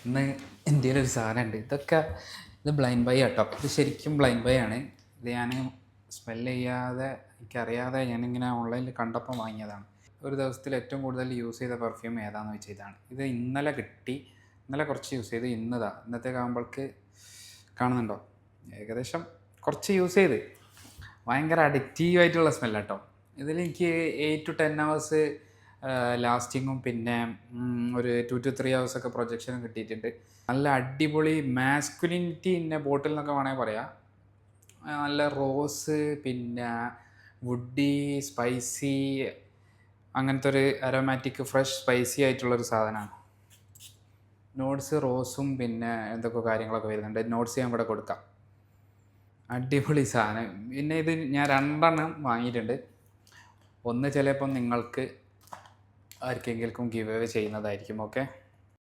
ഇന്ന് ഇന്ത്യയിൽ ഒരു സാധനമുണ്ട്. ഇത് ബ്ലൈൻഡ് ബൈ ആട്ടോ. ഇത് ശരിക്കും ബ്ലൈൻഡ് ബൈ ആണ്. ഇത് ഞാൻ സ്മെല്ല് ചെയ്യാതെ എനിക്കറിയാതെ ഞാനിങ്ങനെ ഓൺലൈനിൽ കണ്ടപ്പോൾ വാങ്ങിയതാണ്. ഒരു ദിവസത്തിൽ ഏറ്റവും കൂടുതൽ യൂസ് ചെയ്ത പെർഫ്യൂം ഏതാണെന്ന് വെച്ചാൽ ഇതാണ്. ഇത് ഇന്നലെ കിട്ടി. ഇന്നലെ കുറച്ച് യൂസ് ചെയ്ത് ഇന്നത്തേക്കാകുമ്പോൾക്ക് കാണുന്നുണ്ടോ, ഏകദേശം കുറച്ച് യൂസ് ചെയ്ത് ഭയങ്കര അഡിക്റ്റീവായിട്ടുള്ള സ്മെല്ലാട്ടോ. ഇതിലെനിക്ക് 8 to 10 hours ലാസ്റ്റിങ്ങും പിന്നെ ഒരു 2 to 3 hours ഒക്കെ പ്രൊജക്ഷനും കിട്ടിയിട്ടുണ്ട്. നല്ല അടിപൊളി മാസ്കുലിനിറ്റി ഇന്ന ബോട്ടിൽ എന്നൊക്കെ വേണമെങ്കിൽ പറയാം. നല്ല റോസ് പിന്നെ വുഡി സ്പൈസി അങ്ങനത്തെ ഒരു അരോമാറ്റിക് ഫ്രഷ് സ്പൈസി ആയിട്ടുള്ളൊരു സാധനമാണ്. നോട്ട്സ് റോസും പിന്നെ എന്തൊക്കെ കാര്യങ്ങളൊക്കെ വരുന്നുണ്ട്. നോട്ട്സ് ഞാൻ ഇവിടെ കൊടുക്കാം. അടിപൊളി സാധനം. പിന്നെ ഇത് ഞാൻ 2 വാങ്ങിയിട്ടുണ്ട്. ഒന്ന് ചിലപ്പം നിങ്ങൾക്ക് ആർക്കെങ്കിലും ഗിവ് അവേ ചെയ്യുന്നതായിരിക്കും. ഓക്കെ.